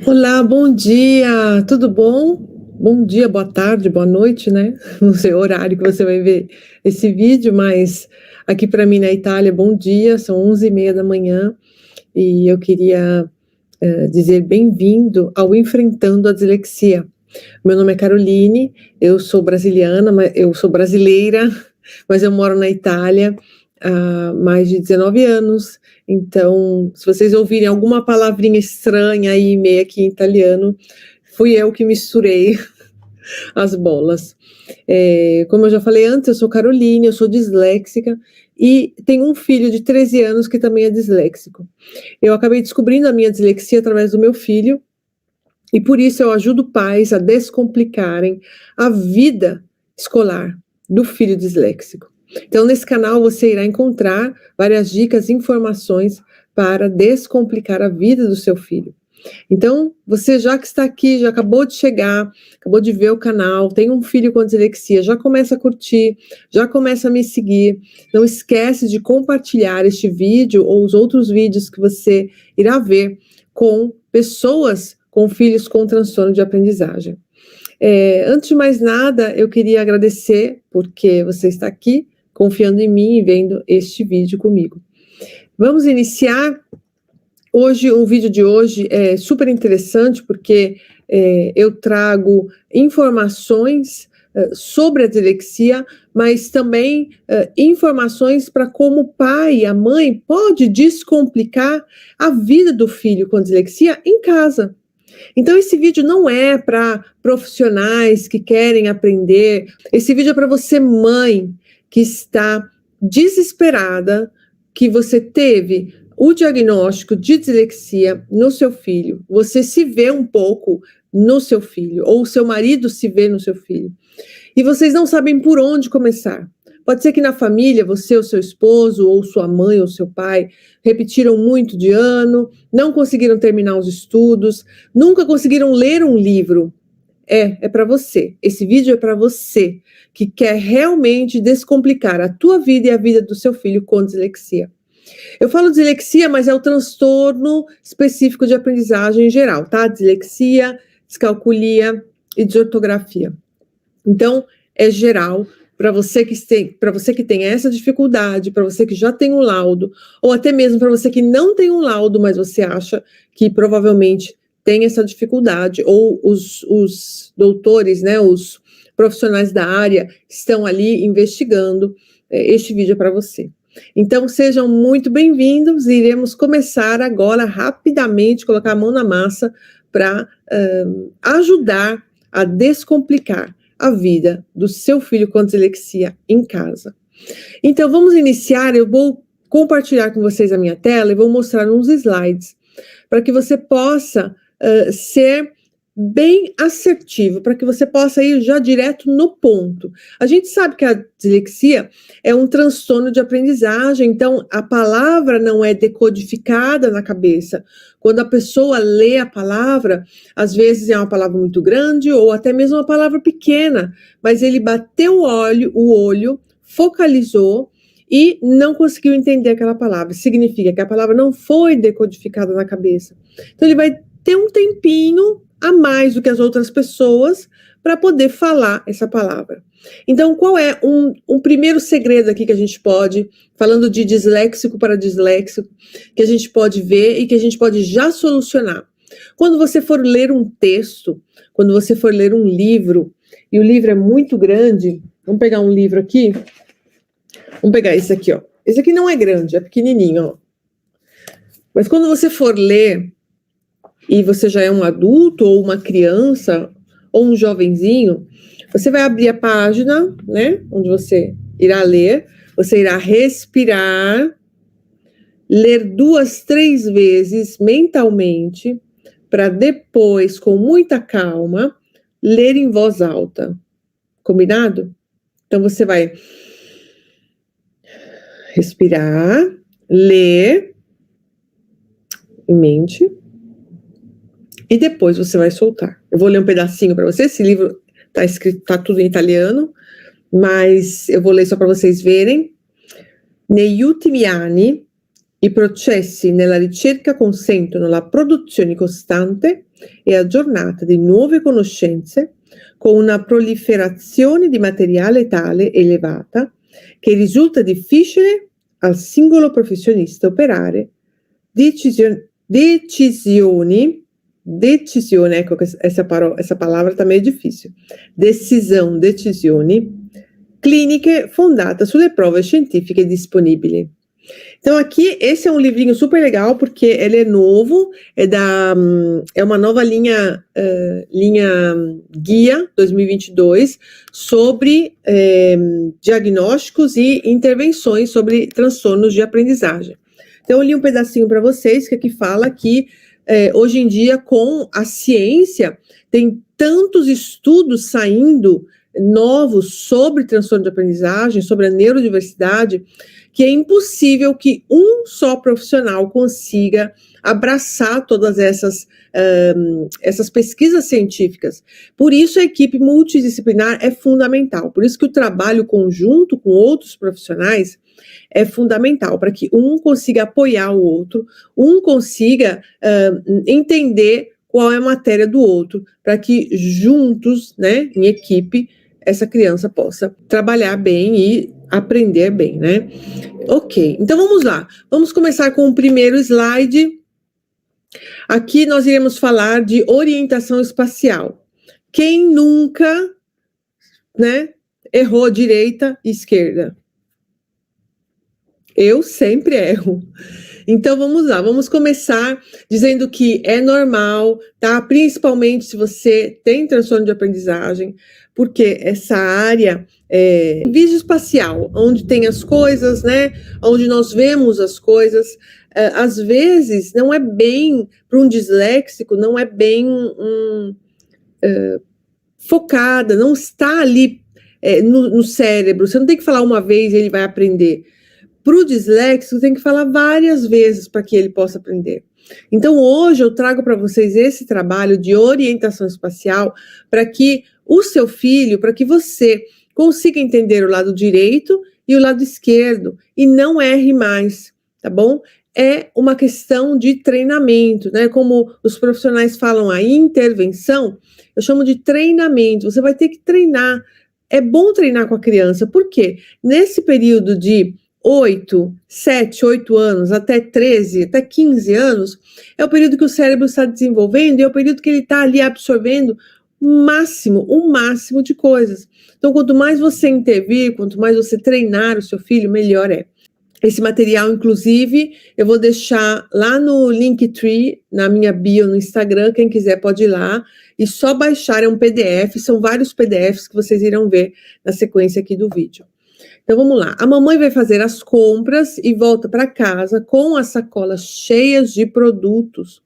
Olá, bom dia, tudo bom? Bom dia, boa tarde, boa noite, né? Não sei o horário que você vai ver esse vídeo, mas aqui para mim na Itália, bom dia, são 11h30 da manhã e eu queria dizer bem-vindo ao Enfrentando a Dislexia. Meu nome é Caroline, eu sou brasiliana, eu sou brasileira, mas eu moro na Itália há mais de 19 anos. Então, se vocês ouvirem alguma palavrinha estranha aí, meio aqui em italiano, fui eu que misturei as bolas. Como eu já falei antes, eu sou Caroline, eu sou disléxica e tenho um filho de 13 anos que também é disléxico. Eu acabei descobrindo a minha dislexia através do meu filho e por isso eu ajudo pais a descomplicarem a vida escolar do filho disléxico. Então, nesse canal você irá encontrar várias dicas e informações para descomplicar a vida do seu filho. Então, você já que está aqui, já acabou de chegar, acabou de ver o canal, tem um filho com dislexia, já começa a curtir, já começa a me seguir. Não esquece de compartilhar este vídeo ou os outros vídeos que você irá ver com pessoas com filhos com transtorno de aprendizagem. Antes de mais nada, eu queria agradecer porque você está aqui, confiando em mim e vendo este vídeo comigo. Vamos iniciar. Hoje, o vídeo de hoje é super interessante porque eu trago informações sobre a dislexia, mas também informações para como o pai e a mãe pode descomplicar a vida do filho com dislexia em casa. Então, esse vídeo não é para profissionais que querem aprender, esse vídeo é para você, mãe, que está desesperada, que você teve o diagnóstico de dislexia no seu filho, você se vê um pouco no seu filho, ou o seu marido se vê no seu filho, e vocês não sabem por onde começar. Pode ser que na família, você, o seu esposo, ou sua mãe, ou seu pai, repetiram muito de ano, não conseguiram terminar os estudos, nunca conseguiram ler um livro. É para você. Esse vídeo é para você que quer realmente descomplicar a tua vida e a vida do seu filho com dislexia. Eu falo dislexia, mas é o transtorno específico de aprendizagem em geral, tá? Dislexia, descalculia e desortografia. Então, é geral. Para você que tem essa dificuldade, para você que já tem um laudo, ou até mesmo para você que não tem um laudo, mas você acha que provavelmente tem essa dificuldade, ou os doutores, né, os profissionais da área estão ali investigando, este vídeo é para você. Então, sejam muito bem-vindos, iremos começar agora rapidamente, colocar a mão na massa para ajudar a descomplicar a vida do seu filho com dislexia em casa. Então, vamos iniciar. Eu vou compartilhar com vocês a minha tela e vou mostrar uns slides para que você possa ser bem assertivo, para que você possa ir já direto no ponto. A gente sabe que a dislexia é um transtorno de aprendizagem, então a palavra não é decodificada na cabeça. Quando a pessoa lê a palavra, às vezes é uma palavra muito grande ou até mesmo uma palavra pequena, mas ele bateu o olho, focalizou e não conseguiu entender aquela palavra. Significa que a palavra não foi decodificada na cabeça. Então ele vai ter um tempinho a mais do que as outras pessoas para poder falar essa palavra. Então, qual é um primeiro segredo aqui que a gente pode, falando de disléxico para disléxico, que a gente pode ver e que a gente pode já solucionar? Quando você for ler um texto, quando você for ler um livro, e o livro é muito grande, vamos pegar um livro aqui, vamos pegar esse aqui, ó. Esse aqui não é grande, é pequenininho, ó. Mas quando você for ler, e você já é um adulto, ou uma criança, ou um jovenzinho, você vai abrir a página, né, onde você irá ler, você irá respirar, ler 2, 3 vezes mentalmente, para depois, com muita calma, ler em voz alta. Combinado? Então, você vai respirar, ler em mente, e depois você vai soltar. Eu vou ler um pedacinho para você. Esse livro está escrito, está tudo em italiano, mas eu vou ler só para vocês verem. Negli ultimi anni i processi nella ricerca consentono la produzione costante e aggiornata di nuove conoscenze con una proliferazione di materiale tale elevata che risulta difficile al singolo professionista operare decisioni, ecco, essa palavra tá meio difícil, decisioni clínicas fundadas sulle prove scientifiche disponibili. Então aqui, esse é um livrinho super legal, porque ele é novo, é uma nova linha guia 2022 sobre diagnósticos e intervenções sobre transtornos de aprendizagem. Então eu li um pedacinho para vocês, que aqui fala que hoje em dia, com a ciência, tem tantos estudos saindo novos sobre transtorno de aprendizagem, sobre a neurodiversidade, que é impossível que um só profissional consiga abraçar todas essas pesquisas científicas. Por isso a equipe multidisciplinar é fundamental, por isso que o trabalho conjunto com outros profissionais é fundamental, para que um consiga apoiar o outro, um consiga entender qual é a matéria do outro, para que juntos, né, em equipe, essa criança possa trabalhar bem e aprender bem, né? Ok, então vamos lá. Vamos começar com o primeiro slide. Aqui nós iremos falar de orientação espacial. Quem nunca, né, errou direita e esquerda? Eu sempre erro. Então vamos lá, vamos começar dizendo que é normal, tá? Principalmente se você tem transtorno de aprendizagem, porque essa área vídeo espacial, onde tem as coisas, né? Onde nós vemos as coisas, às vezes não é bem, para um disléxico, não é bem focada, não está ali no cérebro. Você não tem que falar uma vez e ele vai aprender. Para o disléxico, tem que falar várias vezes para que ele possa aprender. Então, hoje eu trago para vocês esse trabalho de orientação espacial para que o seu filho, para que você consiga entender o lado direito e o lado esquerdo e não erre mais, tá bom? É uma questão de treinamento, né? Como os profissionais falam, a intervenção, eu chamo de treinamento. Você vai ter que treinar. É bom treinar com a criança, por quê? Nesse período de 7, 8 anos, até 13, até 15 anos, é o período que o cérebro está desenvolvendo e é o período que ele está ali absorvendo o máximo de coisas. Então, quanto mais você intervir, quanto mais você treinar o seu filho, melhor é. Esse material, inclusive, eu vou deixar lá no Linktree, na minha bio no Instagram, quem quiser pode ir lá, e só baixar, é um PDF, são vários PDFs que vocês irão ver na sequência aqui do vídeo. Então vamos lá, a mamãe vai fazer as compras e volta para casa com as sacolas cheias de produtos.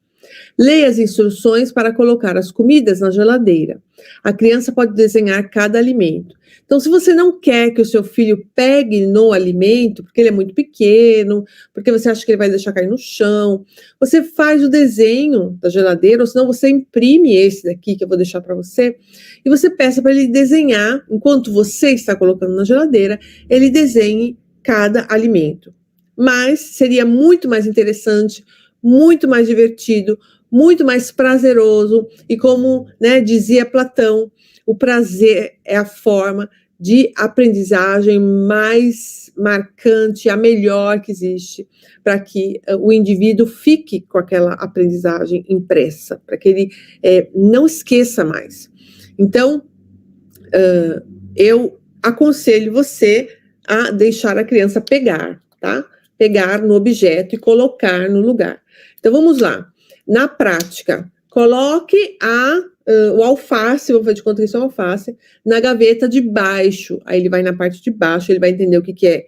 Leia as instruções para colocar as comidas na geladeira. A criança pode desenhar cada alimento. Então, se você não quer que o seu filho pegue no alimento, porque ele é muito pequeno, porque você acha que ele vai deixar cair no chão, você faz o desenho da geladeira, ou senão você imprime esse daqui que eu vou deixar para você, e você peça para ele desenhar, enquanto você está colocando na geladeira, ele desenhe cada alimento. Mas seria muito mais interessante, muito mais divertido, muito mais prazeroso, e como, né, dizia Platão, o prazer é a forma de aprendizagem mais marcante, a melhor que existe, para que o indivíduo fique com aquela aprendizagem impressa, para que ele não esqueça mais. Então, eu aconselho você a deixar a criança pegar, tá? Pegar no objeto e colocar no lugar. Então, vamos lá. Na prática, coloque o alface, vou fazer de conta que isso é um alface, na gaveta de baixo. Aí ele vai na parte de baixo, ele vai entender o que é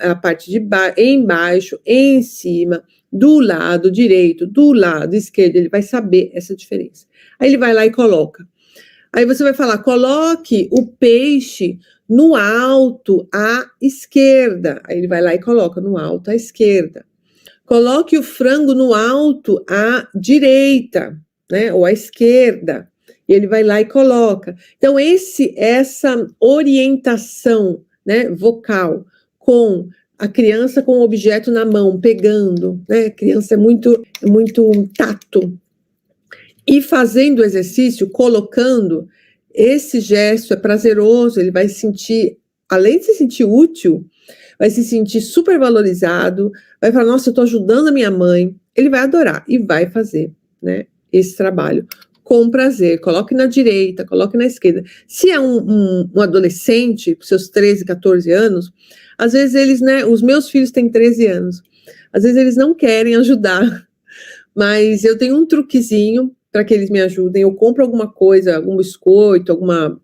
a parte de baixo, embaixo, em cima, do lado direito, do lado esquerdo, ele vai saber essa diferença. Aí ele vai lá e coloca. Aí você vai falar, coloque o peixe no alto à esquerda. Aí ele vai lá e coloca no alto à esquerda. Coloque o frango no alto à direita, né, ou à esquerda. E ele vai lá e coloca. Então, essa orientação, né, vocal com a criança com o objeto na mão, pegando, né? A criança é muito tato. E fazendo o exercício, colocando, esse gesto é prazeroso, ele vai se sentir, além de se sentir útil, vai se sentir super valorizado, vai falar, nossa, eu estou ajudando a minha mãe, ele vai adorar e vai fazer, né, esse trabalho com prazer. Coloque na direita, coloque na esquerda. Se é um adolescente, com seus 13, 14 anos, às vezes eles, né, os meus filhos têm 13 anos, às vezes eles não querem ajudar, mas eu tenho um truquezinho para que eles me ajudem. Eu compro alguma coisa, algum biscoito, alguma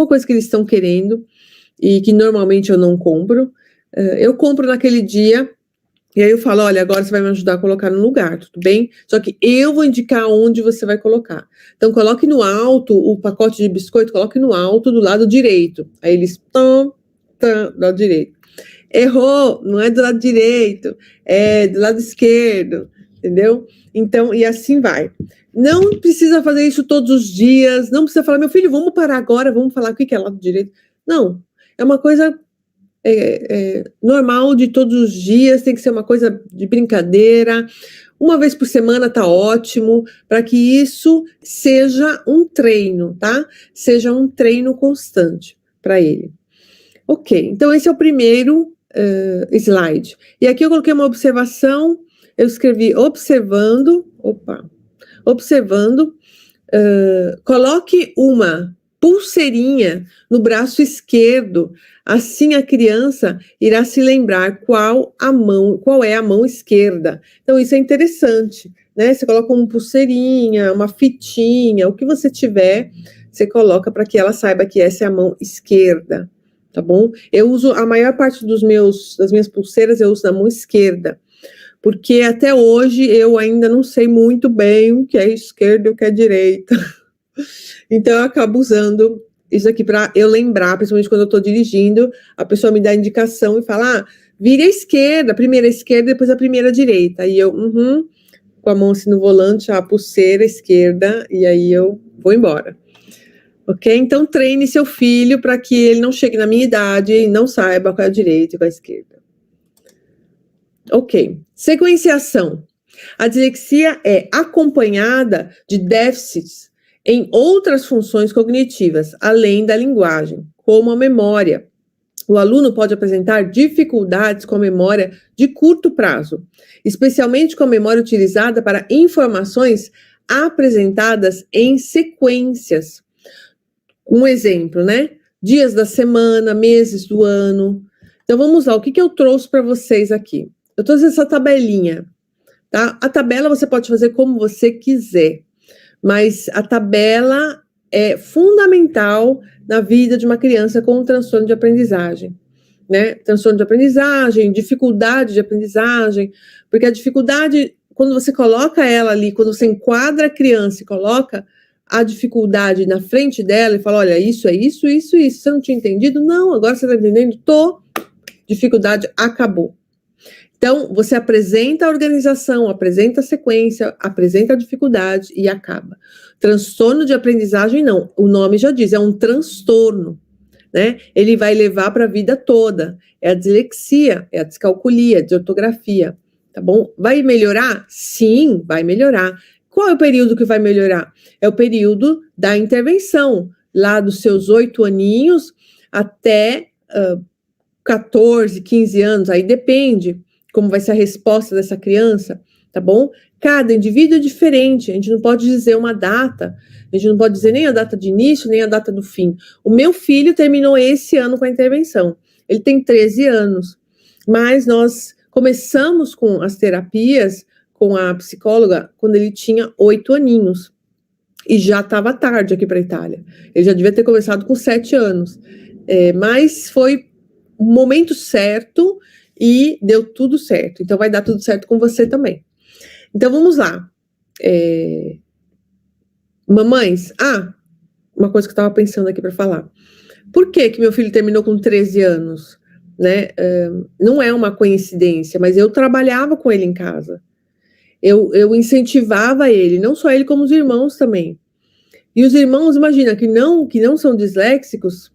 coisa que eles estão querendo e que normalmente eu não compro. Eu compro naquele dia e aí eu falo, olha, agora você vai me ajudar a colocar no lugar, tudo bem? Só que eu vou indicar onde você vai colocar. Então coloque no alto o pacote de biscoito, coloque no alto do lado direito. Aí eles do lado direito. Errou, não é do lado direito, é do lado esquerdo, entendeu? Então, e assim vai. Não precisa fazer isso todos os dias, não precisa falar, meu filho, vamos parar agora, vamos falar o que é lado direito. Não, é uma coisa normal de todos os dias, tem que ser uma coisa de brincadeira, uma vez por semana tá ótimo, para que isso seja um treino, tá? Seja um treino constante para ele. Ok, então esse é o primeiro slide. E aqui eu coloquei uma observação, eu escrevi observando, coloque uma pulseirinha no braço esquerdo, assim a criança irá se lembrar qual é a mão esquerda. Então isso é interessante, né? Você coloca uma pulseirinha, uma fitinha, o que você tiver, você coloca para que ela saiba que essa é a mão esquerda, tá bom? Eu uso a maior parte das minhas pulseiras, eu uso na mão esquerda, porque até hoje eu ainda não sei muito bem o que é esquerda e o que é direita. Então eu acabo usando isso aqui para eu lembrar, principalmente quando eu estou dirigindo, a pessoa me dá a indicação e fala, vire à esquerda, primeiro à esquerda, depois a primeira à direita. E eu, com a mão assim no volante, a pulseira esquerda, e aí eu vou embora. Ok? Então treine seu filho para que ele não chegue na minha idade e não saiba qual é a direita e qual é a esquerda. Ok. Sequenciação. A dislexia é acompanhada de déficits em outras funções cognitivas, além da linguagem, como a memória. O aluno pode apresentar dificuldades com a memória de curto prazo, especialmente com a memória utilizada para informações apresentadas em sequências. Um exemplo, né? Dias da semana, meses do ano. Então vamos lá, o que eu trouxe para vocês aqui? Eu trouxe essa tabelinha, tá? A tabela você pode fazer como você quiser, mas a tabela é fundamental na vida de uma criança com um transtorno de aprendizagem, né? Transtorno de aprendizagem, dificuldade de aprendizagem, porque a dificuldade, quando você coloca ela ali, quando você enquadra a criança e coloca a dificuldade na frente dela e fala, olha, isso é isso, isso, isso, você não tinha entendido? Não, agora você está entendendo? Dificuldade, acabou. Então, você apresenta a organização, apresenta a sequência, apresenta a dificuldade e acaba. Transtorno de aprendizagem, não. O nome já diz, é um transtorno, né? Ele vai levar para a vida toda. É a dislexia, é a descalculia, a desortografia, tá bom? Vai melhorar? Sim, vai melhorar. Qual é o período que vai melhorar? É o período da intervenção, lá dos seus 8 aninhos até 14, 15 anos, aí depende como vai ser a resposta dessa criança, tá bom? Cada indivíduo é diferente, a gente não pode dizer uma data, a gente não pode dizer nem a data de início, nem a data do fim. O meu filho terminou esse ano com a intervenção, ele tem 13 anos, mas nós começamos com as terapias, com a psicóloga, quando ele tinha 8 aninhos, e já estava tarde aqui para a Itália, ele já devia ter começado com 7 anos, mas foi o momento certo, e deu tudo certo. Então vai dar tudo certo com você também. Então vamos lá. Mamães, uma coisa que eu estava pensando aqui para falar. Por que meu filho terminou com 13 anos? Né? Não é uma coincidência, mas eu trabalhava com ele em casa. Eu incentivava ele, não só ele, como os irmãos também. E os irmãos, imagina, que não são disléxicos,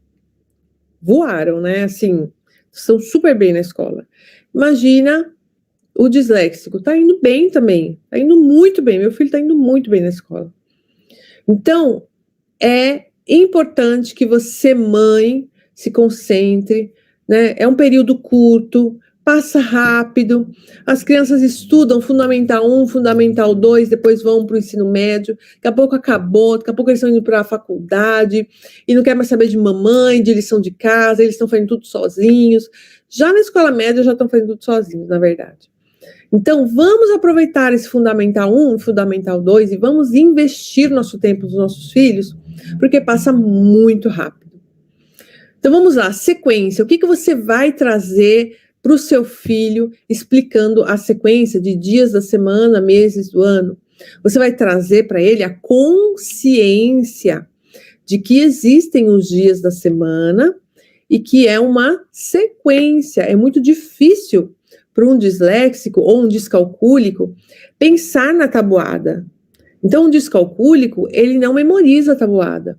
voaram, né? Assim, estão super bem na escola. Imagina o disléxico, tá indo bem também, tá indo muito bem, meu filho tá indo muito bem na escola, Então, é importante que você, mãe, se concentre, né? É um período curto, passa rápido. As crianças estudam Fundamental 1, Fundamental 2, depois vão para o ensino médio. Daqui a pouco acabou, daqui a pouco eles estão indo para a faculdade e não quer mais saber de mamãe, de lição de casa, eles estão fazendo tudo sozinhos. Já na escola média já estão fazendo tudo sozinhos, na verdade. Então, vamos aproveitar esse Fundamental 1, Fundamental 2 e vamos investir nosso tempo nos nossos filhos, porque passa muito rápido. Então, vamos lá, sequência. O que você vai trazer para o seu filho, explicando a sequência de dias da semana, meses do ano? Você vai trazer para ele a consciência de que existem os dias da semana e que é uma sequência. É muito difícil para um disléxico ou um descalcúlico pensar na tabuada. Então, um descalcúlico, ele não memoriza a tabuada.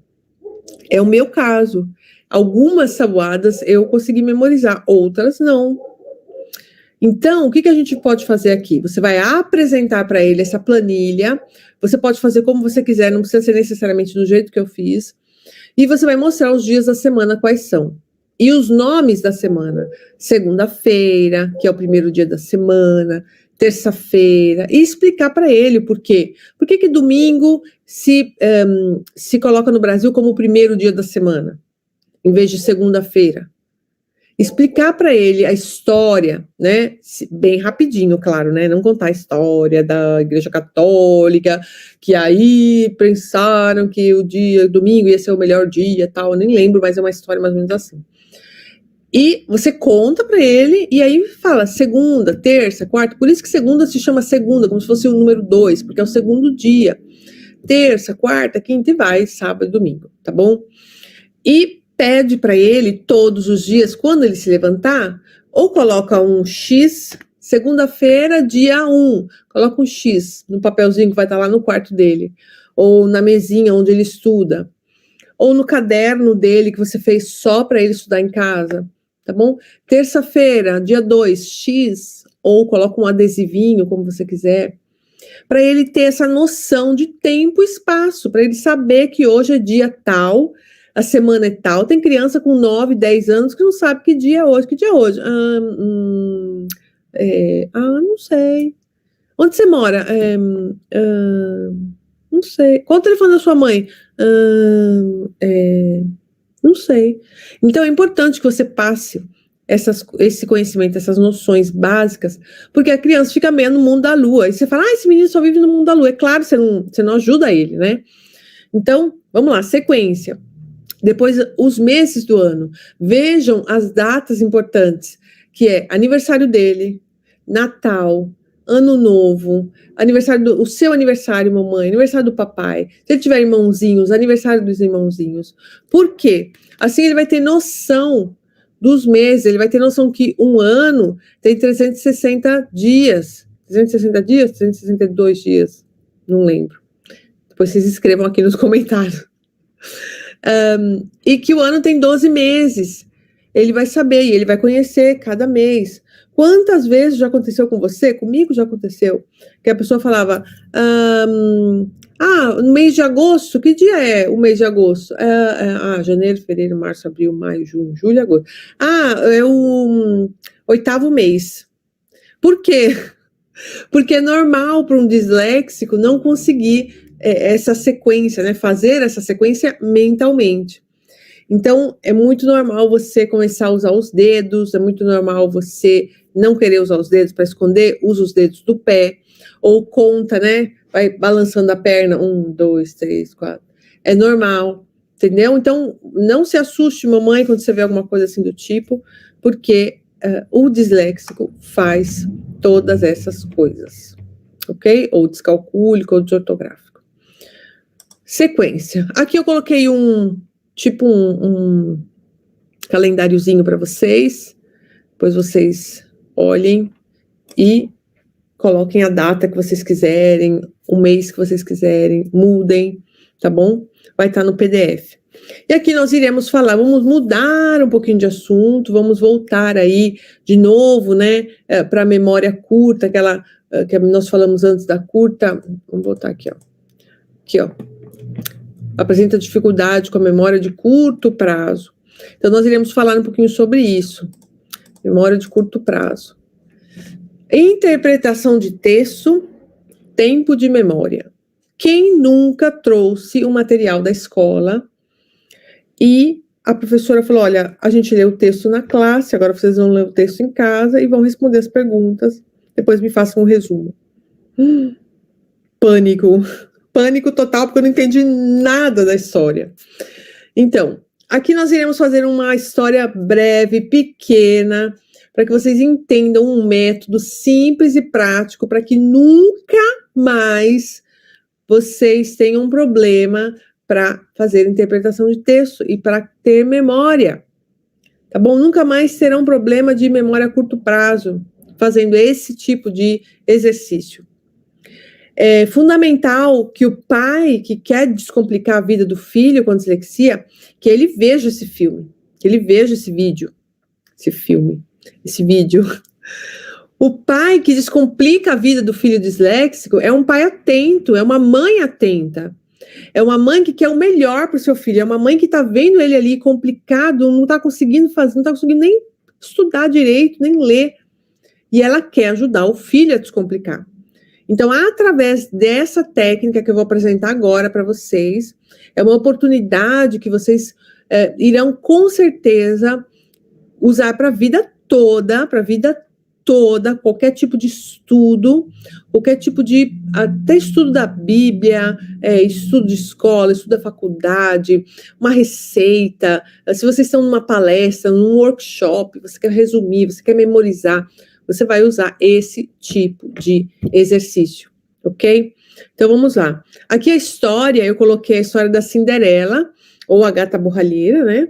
É o meu caso. Algumas tabuadas eu consegui memorizar, outras não. Então, o que a gente pode fazer aqui? Você vai apresentar para ele essa planilha, você pode fazer como você quiser, não precisa ser necessariamente do jeito que eu fiz, e você vai mostrar os dias da semana quais são. E os nomes da semana. Segunda-feira, que é o primeiro dia da semana, terça-feira, e explicar para ele o porquê. Por que domingo se coloca no Brasil como o primeiro dia da semana, em vez de segunda-feira? Explicar para ele a história, né? Bem rapidinho, claro, né? Não contar a história da Igreja Católica, que aí pensaram que o dia domingo ia ser o melhor dia, tal. Eu nem lembro, mas é uma história mais ou menos assim. E você conta para ele e aí fala segunda, terça, quarta. Por isso que segunda se chama segunda, como se fosse o número 2, porque é o segundo dia. Terça, quarta, quinta e vai, sábado e domingo, tá bom? E pede para ele todos os dias, quando ele se levantar, ou coloca um X, segunda-feira, dia 1, coloca um X no papelzinho que vai estar lá no quarto dele, ou na mesinha onde ele estuda, ou no caderno dele que você fez só para ele estudar em casa, tá bom? Terça-feira, dia 2, X, ou coloca um adesivinho, como você quiser, para ele ter essa noção de tempo e espaço, para ele saber que hoje é dia tal, a semana é tal. Tem criança com 9, 10 anos que não sabe que dia é hoje. Que dia é hoje? Não sei. Onde você mora? Não sei. Qual o telefone da sua mãe? Não sei. Então é importante que você passe esse conhecimento, essas noções básicas, porque a criança fica meio no mundo da lua. E você fala, esse menino só vive no mundo da lua. É claro, você não ajuda ele, né? Então, vamos lá, sequência. Depois, os meses do ano. Vejam as datas importantes, que é aniversário dele, Natal, Ano Novo, o seu aniversário, mamãe, aniversário do papai. Se ele tiver irmãozinhos, aniversário dos irmãozinhos. Por quê? Assim ele vai ter noção dos meses, ele vai ter noção que um ano tem 360 dias. 360 dias? 362 dias? Não lembro. Depois vocês escrevam aqui nos comentários. E que o ano tem 12 meses. Ele vai saber e ele vai conhecer cada mês. Quantas vezes já aconteceu com você? Comigo já aconteceu. Que a pessoa falava, no mês de agosto, que dia é o mês de agosto? Janeiro, fevereiro, março, abril, maio, junho, julho, agosto. É o 8º mês. Por quê? Porque é normal para um disléxico não conseguir essa sequência, né? Fazer essa sequência mentalmente. Então, é muito normal você começar a usar os dedos, é muito normal você não querer usar os dedos para esconder, usa os dedos do pé, ou conta, né? Vai balançando a perna, 1, 2, 3, 4. É normal, entendeu? Então, não se assuste, mamãe, quando você vê alguma coisa assim do tipo, porque o disléxico faz todas essas coisas, ok? Ou descalcúlico, ou desortográfico. Sequência. Aqui eu coloquei um calendáriozinho para vocês, depois vocês olhem e coloquem a data que vocês quiserem, o mês que vocês quiserem, mudem, tá bom? Vai estar no PDF. E aqui nós iremos falar, vamos mudar um pouquinho de assunto, vamos voltar aí de novo, né, para a memória curta, aquela que nós falamos antes da curta. Vamos voltar aqui, ó. Aqui, ó. apresenta dificuldade com a memória de curto prazo. Então, nós iremos falar um pouquinho sobre isso. Memória de curto prazo. Interpretação de texto, tempo de memória. Quem nunca trouxe o material da escola e a professora falou, olha, a gente lê o texto na classe, agora vocês vão ler o texto em casa e vão responder as perguntas, depois me façam um resumo. Pânico. Pânico total, porque eu não entendi nada da história. Então, aqui nós iremos fazer uma história breve, pequena, para que vocês entendam um método simples e prático, para que nunca mais vocês tenham um problema para fazer interpretação de texto e para ter memória. Tá bom? Nunca mais terá um problema de memória a curto prazo, fazendo esse tipo de exercício. É fundamental que o pai que quer descomplicar a vida do filho com dislexia, que ele veja esse filme, que ele veja esse vídeo, esse vídeo. O pai que descomplica a vida do filho disléxico é um pai atento, é uma mãe atenta. É uma mãe que quer o melhor para o seu filho, é uma mãe que está vendo ele ali complicado, não está conseguindo fazer, não está conseguindo nem estudar direito, nem ler. E ela quer ajudar o filho a descomplicar. Então, através dessa técnica que eu vou apresentar agora para vocês, é uma oportunidade que vocês irão com certeza usar para a vida toda, qualquer tipo de estudo, qualquer tipo de, até estudo da Bíblia, estudo de escola, estudo da faculdade, uma receita, se vocês estão numa palestra, num workshop, você quer resumir, você quer memorizar, você vai usar esse tipo de exercício, ok? Então, vamos lá. Aqui a história, eu coloquei a história da Cinderela, ou a Gata Borralheira, né?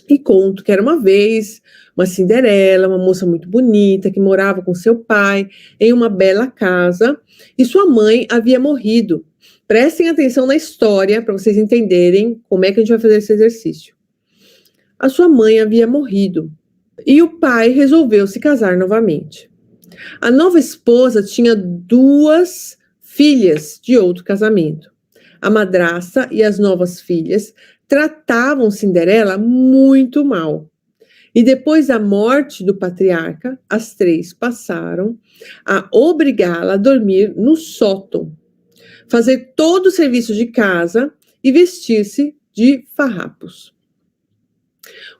E conto que era uma vez uma Cinderela, uma moça muito bonita, que morava com seu pai em uma bela casa, e sua mãe havia morrido. Prestem atenção na história para vocês entenderem como é que a gente vai fazer esse exercício. A sua mãe havia morrido. E o pai resolveu se casar novamente. A nova esposa tinha 2 filhas de outro casamento. A madrasta e as novas filhas tratavam Cinderela muito mal. E depois da morte do patriarca, as 3 passaram a obrigá-la a dormir no sótão, fazer todo o serviço de casa e vestir-se de farrapos.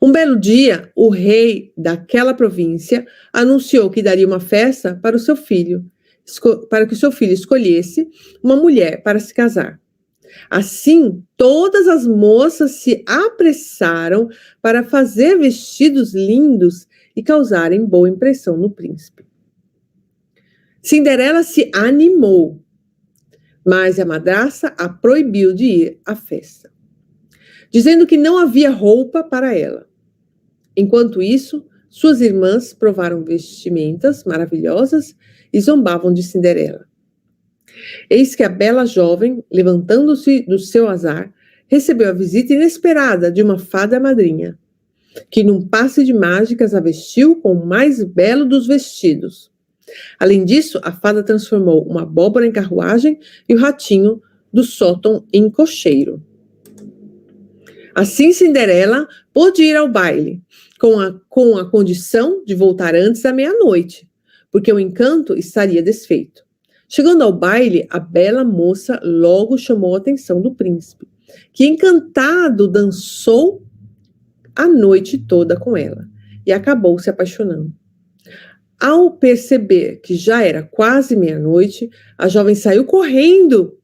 Um belo dia, o rei daquela província anunciou que daria uma festa para o seu filho, para que o seu filho escolhesse uma mulher para se casar. Assim, todas as moças se apressaram para fazer vestidos lindos e causarem boa impressão no príncipe. Cinderela se animou, mas a madrasta a proibiu de ir à festa, dizendo que não havia roupa para ela. Enquanto isso, suas irmãs provaram vestimentas maravilhosas e zombavam de Cinderela. Eis que a bela jovem, levantando-se do seu azar, recebeu a visita inesperada de uma fada madrinha, que num passe de mágicas a vestiu com o mais belo dos vestidos. Além disso, a fada transformou uma abóbora em carruagem e o ratinho do sótão em cocheiro. Assim, Cinderela pôde ir ao baile, com a condição de voltar antes da meia-noite, porque o encanto estaria desfeito. Chegando ao baile, a bela moça logo chamou a atenção do príncipe, que encantado dançou a noite toda com ela e acabou se apaixonando. Ao perceber que já era quase meia-noite, a jovem saiu correndo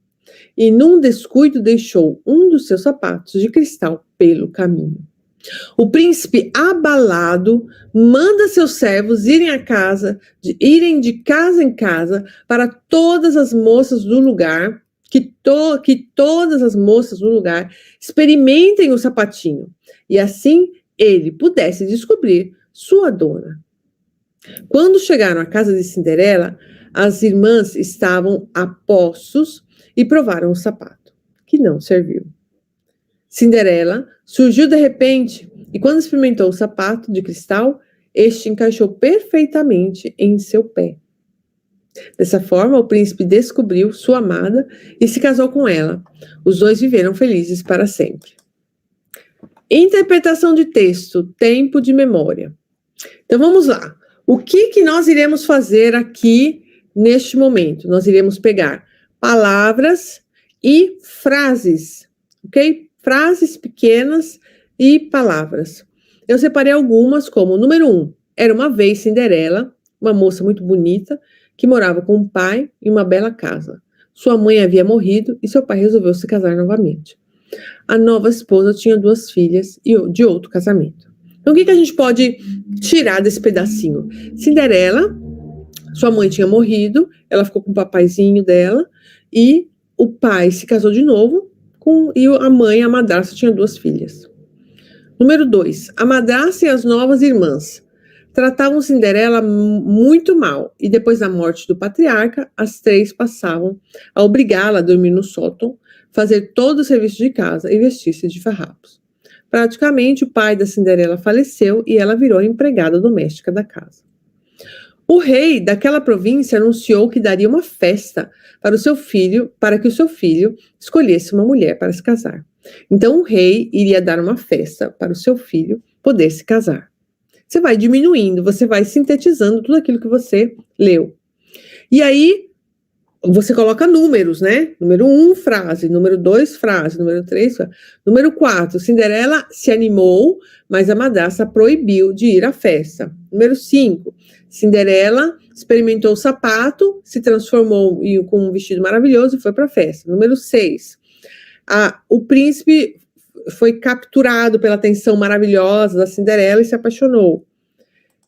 e, num descuido, deixou um dos seus sapatos de cristal pelo caminho. O príncipe, abalado, manda seus servos irem de casa em casa para todas as moças do lugar, que todas as moças do lugar experimentem o sapatinho, e assim ele pudesse descobrir sua dona. Quando chegaram à casa de Cinderela, as irmãs estavam a postos e provaram o sapato, que não serviu. Cinderela surgiu de repente e, quando experimentou o sapato de cristal, este encaixou perfeitamente em seu pé. Dessa forma, o príncipe descobriu sua amada e se casou com ela. Os dois viveram felizes para sempre. Interpretação de texto, tempo de memória. Então vamos lá. O que nós iremos fazer aqui neste momento? Nós iremos pegar palavras e frases, ok? Frases pequenas e palavras. Eu separei algumas como, número 1, era uma vez Cinderela, uma moça muito bonita, que morava com o pai em uma bela casa. Sua mãe havia morrido e seu pai resolveu se casar novamente. A nova esposa tinha 2 filhas de outro casamento. Então, o que a gente pode tirar desse pedacinho? Cinderela, sua mãe tinha morrido, ela ficou com o papaizinho dela, e o pai se casou de novo, e a mãe, a madrasta, tinha 2 filhas. Número 2, a madrasta e as novas irmãs tratavam Cinderela muito mal, e depois da morte do patriarca, as 3 passavam a obrigá-la a dormir no sótão, fazer todo o serviço de casa e vestir-se de farrapos. Praticamente, o pai da Cinderela faleceu e ela virou a empregada doméstica da casa. O rei daquela província anunciou que daria uma festa para que o seu filho escolhesse uma mulher para se casar. Então, o rei iria dar uma festa para o seu filho poder se casar. Você vai diminuindo, você vai sintetizando tudo aquilo que você leu. E aí, você coloca números, né? Número 1, frase. Número 2, frase. Número 3, frase. Número 4, Cinderela se animou, mas a madrasta proibiu de ir à festa. Número 5, Cinderela experimentou o sapato, se transformou com um vestido maravilhoso e foi para a festa. Número 6, o príncipe foi capturado pela atenção maravilhosa da Cinderela e se apaixonou.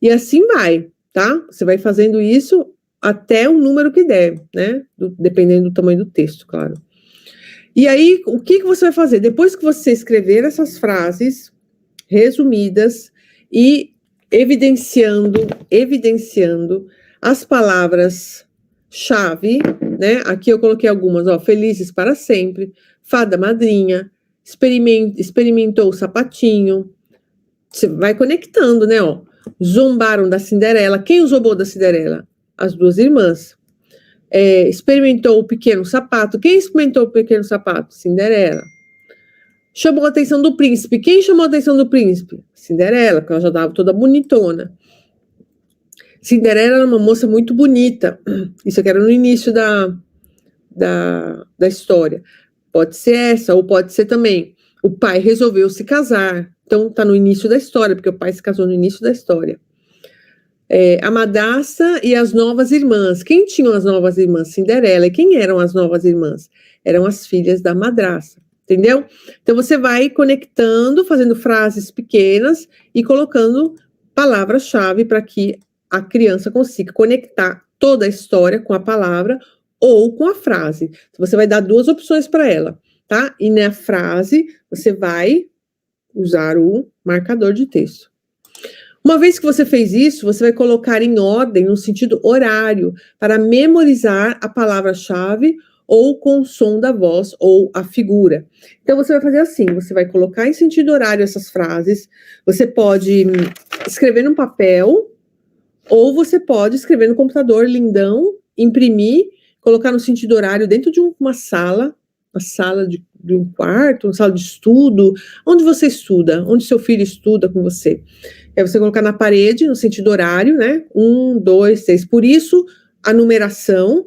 E assim vai, tá? Você vai fazendo isso até o número que der, né? Dependendo do tamanho do texto, claro. E aí, o que você vai fazer? Depois que você escrever essas frases resumidas e evidenciando as palavras-chave, né? Aqui eu coloquei algumas, ó, felizes para sempre, fada madrinha, experimentou o sapatinho. Você vai conectando, né? Ó, zombaram da Cinderela. Quem zombou da Cinderela? As 2 irmãs. Experimentou o pequeno sapato. Quem experimentou o pequeno sapato? Cinderela. Chamou a atenção do príncipe. Quem chamou a atenção do príncipe? Cinderela, porque ela já estava toda bonitona. Cinderela era uma moça muito bonita. Isso aqui era no início da história. Pode ser essa, ou pode ser também. O pai resolveu se casar. Então, está no início da história, porque o pai se casou no início da história. A madrasta e as novas irmãs. Quem tinham as novas irmãs? Cinderela. E quem eram as novas irmãs? Eram as filhas da madrasta. Entendeu? Então, você vai conectando, fazendo frases pequenas e colocando palavras-chave para que a criança consiga conectar toda a história com a palavra ou com a frase. Você vai dar 2 opções para ela, tá? E na frase, você vai usar o marcador de texto. Uma vez que você fez isso, você vai colocar em ordem, no sentido horário, para memorizar a palavra-chave ou com o som da voz ou a figura. Então, você vai fazer assim, você vai colocar em sentido horário essas frases, você pode escrever num papel, ou você pode escrever no computador lindão, imprimir, colocar no sentido horário dentro de uma sala de um quarto, uma sala de estudo, onde você estuda, onde seu filho estuda com você. É você colocar na parede, no sentido horário, né? 1, 2, 3. Por isso, a numeração,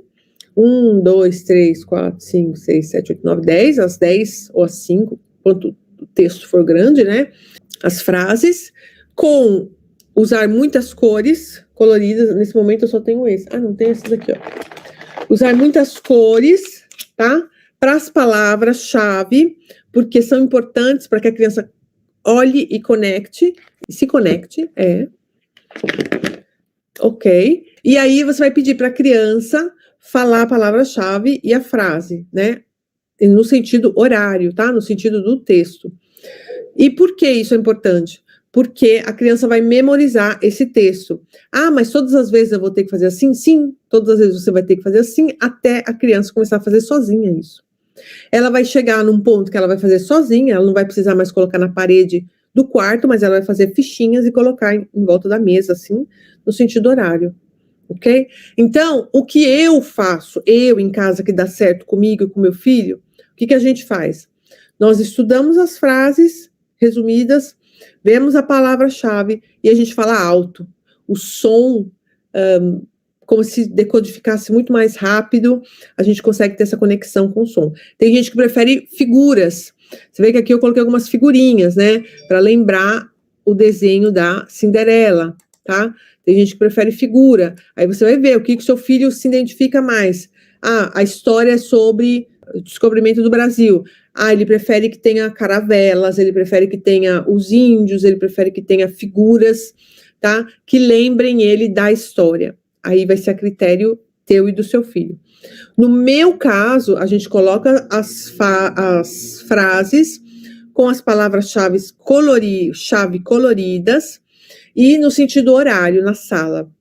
1, 2, 3, 4, 5, 6, 7, 8, 9, 10, as 10 ou as 5, quanto o texto for grande, né? As frases, com usar muitas cores coloridas. Nesse momento eu só tenho esse. Não tem esse daqui, ó. Usar muitas cores, tá? Para as palavras-chave, porque são importantes para que a criança olhe e se conecte, ok? E aí você vai pedir para a criança falar a palavra-chave e a frase, né? No sentido horário, tá? No sentido do texto. E por que isso é importante? Porque a criança vai memorizar esse texto. Mas todas as vezes eu vou ter que fazer assim? Sim, todas as vezes você vai ter que fazer assim, até a criança começar a fazer sozinha isso. Ela vai chegar num ponto que ela vai fazer sozinha, ela não vai precisar mais colocar na parede do quarto, mas ela vai fazer fichinhas e colocar em volta da mesa, assim, no sentido horário. ok? Então, o que eu faço, eu em casa que dá certo comigo e com meu filho, o que a gente faz? Nós estudamos as frases resumidas, vemos a palavra-chave e a gente fala alto. O som, como se decodificasse muito mais rápido, a gente consegue ter essa conexão com o som. Tem gente que prefere figuras. Você vê que aqui eu coloquei algumas figurinhas, né? Para lembrar o desenho da Cinderela, tá? Tem gente que prefere figura. Aí você vai ver o que o seu filho se identifica mais. Ah, a história é sobre o descobrimento do Brasil. Ah, ele prefere que tenha caravelas, ele prefere que tenha os índios, ele prefere que tenha figuras, tá? Que lembrem ele da história. Aí vai ser a critério teu e do seu filho. No meu caso, a gente coloca as frases com as palavras-chave coloridas e no sentido horário, na sala.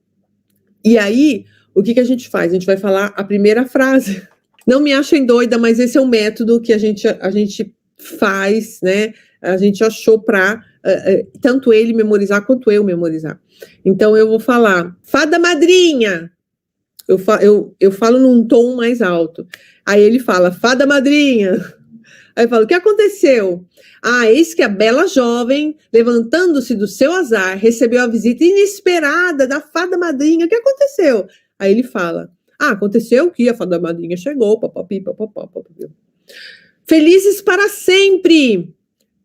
E aí, o que a gente faz? A gente vai falar a primeira frase. Não me achem doida, mas esse é um método que a gente faz, né? A gente achou para tanto ele memorizar quanto eu memorizar. Então, eu vou falar, fada madrinha. Eu falo num tom mais alto. Aí ele fala, fada madrinha. Aí eu falo, o que aconteceu? Ah, eis que a bela jovem, levantando-se do seu azar, recebeu a visita inesperada da fada madrinha. O que aconteceu? Aí ele fala, aconteceu que a fada madrinha chegou, papapi, papapá, papapi. Felizes para sempre!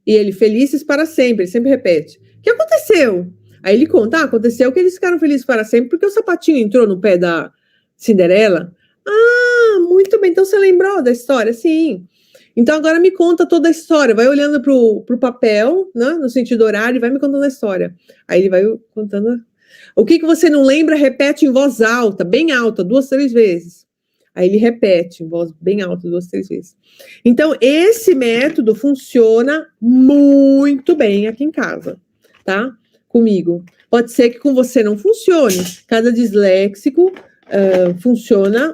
E ele, felizes para sempre, ele sempre repete. O que aconteceu? Aí ele conta, aconteceu que eles ficaram felizes para sempre porque o sapatinho entrou no pé da Cinderela. Muito bem, então você lembrou da história? Sim. Então agora me conta toda a história, vai olhando pro papel, né, no sentido horário, e vai me contando a história. Aí ele vai contando. O que você não lembra, repete em voz alta, bem alta, 2, 3 vezes. Aí ele repete em voz bem alta, 2, 3 vezes. Então esse método funciona muito bem aqui em casa, tá? Comigo. Pode ser que com você não funcione. Cada disléxico funciona,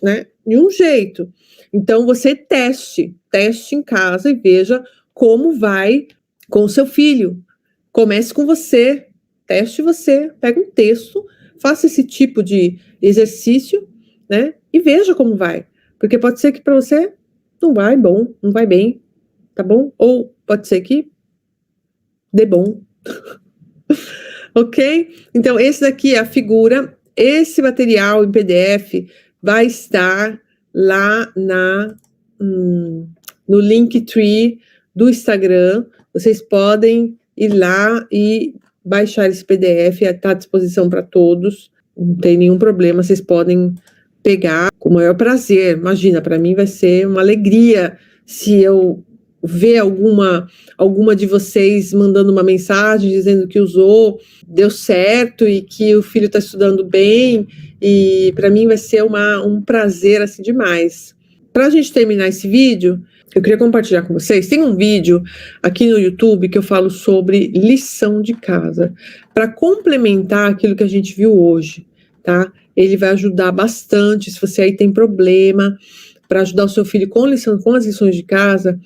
né, de um jeito. Então, você teste em casa e veja como vai com o seu filho. Comece com você, teste você, pega um texto, faça esse tipo de exercício, né, e veja como vai. Porque pode ser que para você não vai bom, não vai bem, tá bom? Ou pode ser que dê bom. Ok? Então, esse daqui é a figura. Esse material em PDF vai estar lá no Linktree do Instagram. Vocês podem ir lá e baixar esse PDF, está à disposição para todos, não tem nenhum problema, vocês podem pegar com o maior prazer. Imagina, para mim vai ser uma alegria se eu ver alguma de vocês mandando uma mensagem dizendo que usou, deu certo e que o filho está estudando bem, e para mim vai ser um prazer assim demais. Para a gente terminar esse vídeo, eu queria compartilhar com vocês, tem um vídeo aqui no YouTube que eu falo sobre lição de casa, para complementar aquilo que a gente viu hoje, tá? Ele vai ajudar bastante, se você aí tem problema, para ajudar o seu filho com as lições de casa.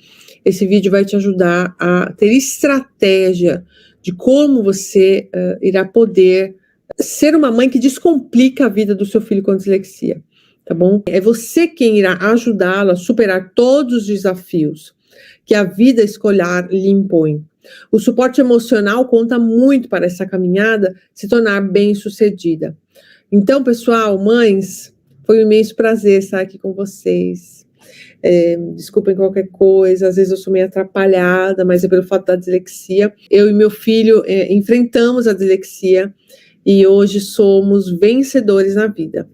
Esse vídeo vai te ajudar a ter estratégia de como você irá poder ser uma mãe que descomplica a vida do seu filho com dislexia, tá bom? É você quem irá ajudá-lo a superar todos os desafios que a vida escolar lhe impõe. O suporte emocional conta muito para essa caminhada se tornar bem-sucedida. Então, pessoal, mães, foi um imenso prazer estar aqui com vocês. Desculpem qualquer coisa, às vezes eu sou meio atrapalhada, mas é pelo fato da dislexia. Eu e meu filho enfrentamos a dislexia e hoje somos vencedores na vida.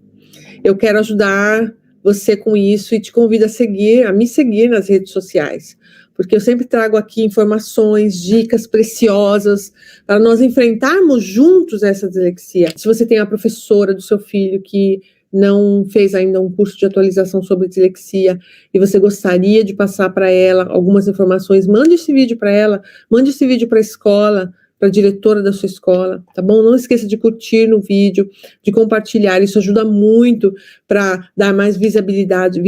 Eu quero ajudar você com isso e te convido a me seguir nas redes sociais, porque eu sempre trago aqui informações, dicas preciosas para nós enfrentarmos juntos essa dislexia. Se você tem a professora do seu filho que não fez ainda um curso de atualização sobre dislexia e você gostaria de passar para ela algumas informações, mande esse vídeo para ela, mande esse vídeo para a escola, para a diretora da sua escola, tá bom? Não esqueça de curtir no vídeo, de compartilhar, isso ajuda muito para dar mais visibilidade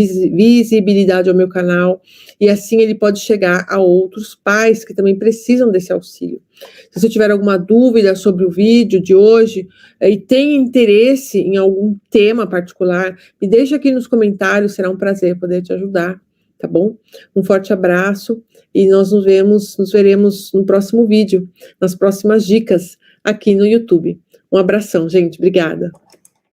ao meu canal, e assim ele pode chegar a outros pais que também precisam desse auxílio. Se você tiver alguma dúvida sobre o vídeo de hoje e tem interesse em algum tema particular, me deixa aqui nos comentários, será um prazer poder te ajudar, tá bom? Um forte abraço e nós nos veremos no próximo vídeo, nas próximas dicas aqui no YouTube. Um abração, gente. Obrigada.